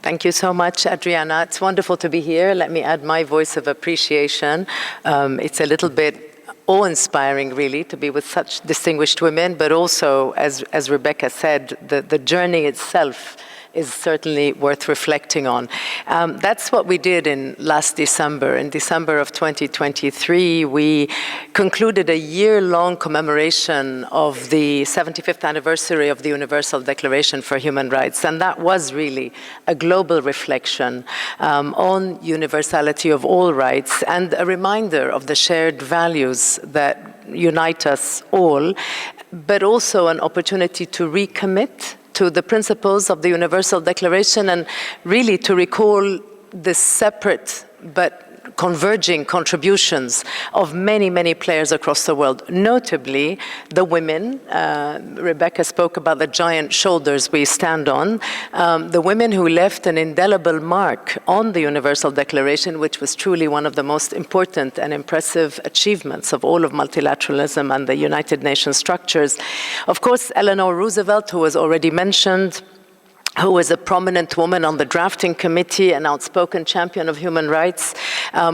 Thank you so much, Adriana. It's wonderful to be here. Let me add my voice of appreciation. It's a little bit awe-inspiring, really, to be with such distinguished women, but also, as Rebecca said, the journey itself is certainly worth reflecting on. That's what we did in last December. In December of 2023, we concluded a year-long commemoration of the 75th anniversary of the Universal Declaration for Human Rights. And that was really a global reflection on universality of all rights and a reminder of the shared values that unite us all, but also an opportunity to recommit to the principles of the Universal Declaration and really to recall the separate but converging contributions of many, many players across the world, notably the women. Rebecca spoke about the giant shoulders we stand on. The women who left an indelible mark on the Universal Declaration, which was truly one of the most important and impressive achievements of all of multilateralism and the United Nations structures. Of course, Eleanor Roosevelt, who was already mentioned, who was a prominent woman on the drafting committee, an outspoken champion of human rights,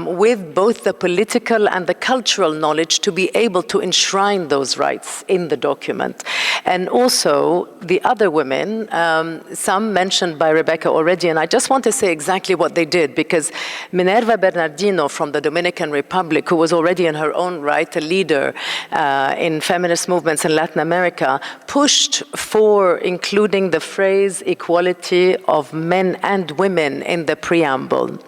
with both the political and the cultural knowledge to be able to enshrine those rights in the document. And also the other women, some mentioned by Rebecca already, and I just want to say exactly what they did, because Minerva Bernardino from the Dominican Republic, who was already in her own right a leader in feminist movements in Latin America, pushed for including the phrase equality of men and women in the preamble.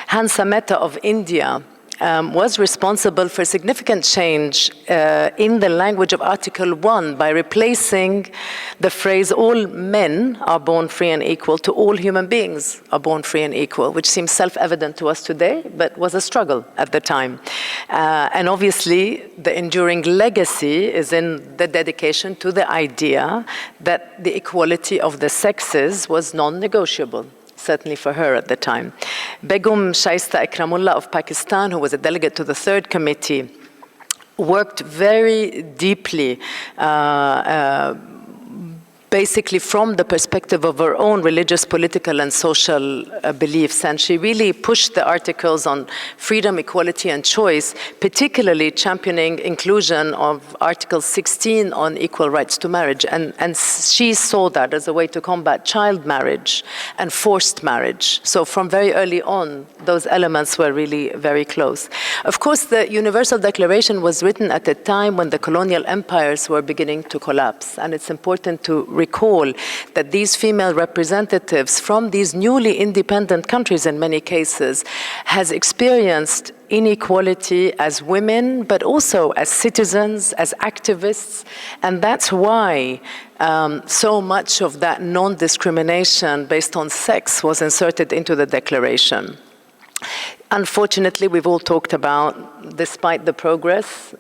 Hansa Mehta of India was responsible for significant change in the language of Article 1 by replacing the phrase all men are born free and equal to all human beings are born free and equal, which seems self-evident to us today, but was a struggle at the time. And obviously, the enduring legacy is in the dedication to the idea that the equality of the sexes was non-negotiable, certainly for her at the time. Begum Shaista Ikramullah of Pakistan, who was a delegate to the third committee, worked very deeply basically from the perspective of her own religious, political, and social beliefs. And she really pushed the articles on freedom, equality, and choice, particularly championing inclusion of Article 16 on equal rights to marriage. And she saw that as a way to combat child marriage and forced marriage. So from very early on, those elements were really very close. Of course, the Universal Declaration was written at a time when the colonial empires were beginning to collapse. And it's important to recall that these female representatives from these newly independent countries, in many cases, has experienced inequality as women, but also as citizens, as activists, and that's why so much of that non-discrimination based on sex was inserted into the declaration. Unfortunately, we've all talked about, despite the progress,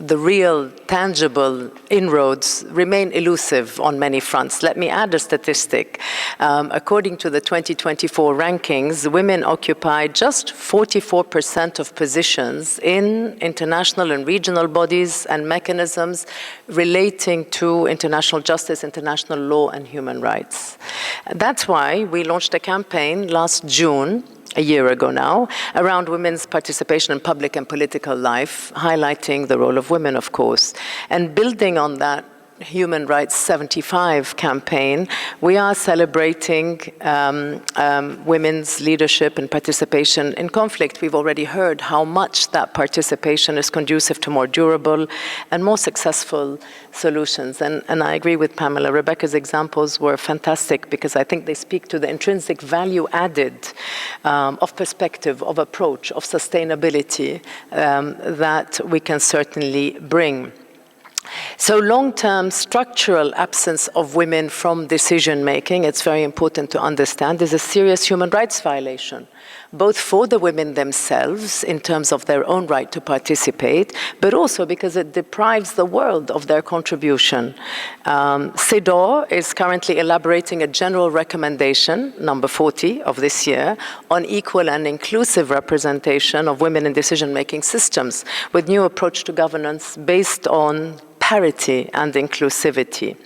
the real, tangible inroads remain elusive on many fronts. Let me add a statistic. According to the 2024 rankings, women occupy just 44% of positions in international and regional bodies and mechanisms relating to international justice, international law, and human rights. That's why we launched a campaign last June, a year ago now, around women's participation in public and political life, highlighting the role of women, of course. And building on that Human Rights 75 campaign, we are celebrating women's leadership and participation in conflict. We've already heard how much that participation is conducive to more durable and more successful solutions. And I agree with Pamela. Rebecca's examples were fantastic because I think they speak to the intrinsic value added of perspective, of approach, of sustainability that we can certainly bring. So long-term structural absence of women from decision-making, it's very important to understand, is a serious human rights violation, both for the women themselves in terms of their own right to participate, but also because it deprives the world of their contribution. CEDAW is currently elaborating a general recommendation, number 40 of this year, on equal and inclusive representation of women in decision-making systems, with new approach to governance based on parity and inclusivity.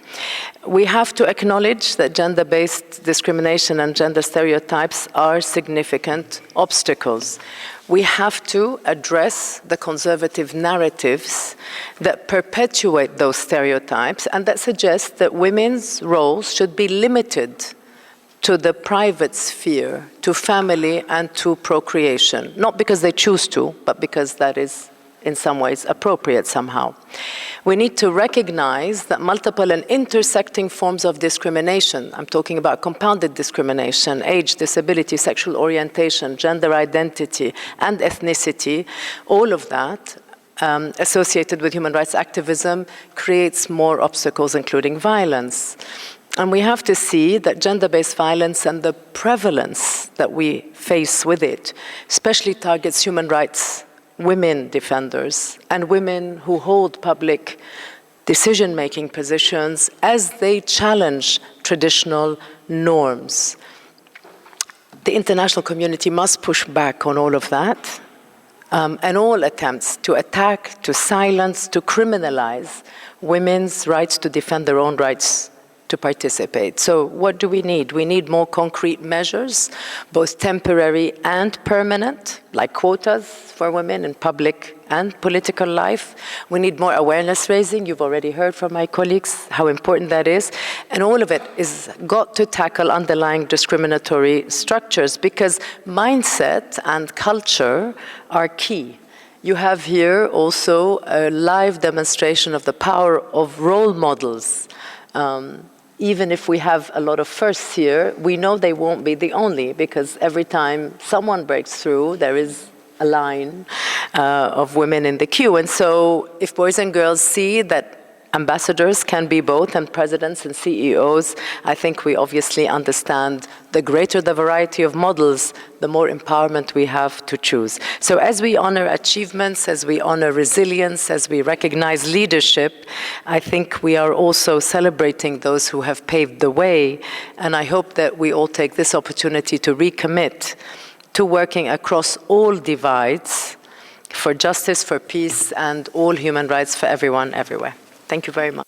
We have to acknowledge that gender-based discrimination and gender stereotypes are significant obstacles. We have to address the conservative narratives that perpetuate those stereotypes and that suggest that women's roles should be limited to the private sphere, to family and to procreation, not because they choose to, but because that is in some ways appropriate somehow. We need to recognize that multiple and intersecting forms of discrimination, I'm talking about compounded discrimination, age, disability, sexual orientation, gender identity, and ethnicity, all of that associated with human rights activism creates more obstacles, including violence. And we have to see that gender-based violence and the prevalence that we face with it especially targets human rights women defenders and women who hold public decision-making positions as they challenge traditional norms. The international community must push back on all of that, and all attempts to attack, to silence, to criminalize women's rights to defend their own rights to participate. So what do we need? We need more concrete measures, both temporary and permanent, like quotas for women in public and political life. We need more awareness raising. You've already heard from my colleagues how important that is. And all of it is got to tackle underlying discriminatory structures because mindset and culture are key. You have here also a live demonstration of the power of role models. Even if we have a lot of firsts here, we know they won't be the only, because every time someone breaks through, there is a line of women in the queue. And so if boys and girls see that ambassadors can be both, and presidents and CEOs, I think we obviously understand the greater the variety of models, the more empowerment we have to choose. So as we honor achievements, as we honor resilience, as we recognize leadership, I think we are also celebrating those who have paved the way. And I hope that we all take this opportunity to recommit to working across all divides for justice, for peace, and all human rights for everyone, everywhere. Thank you very much.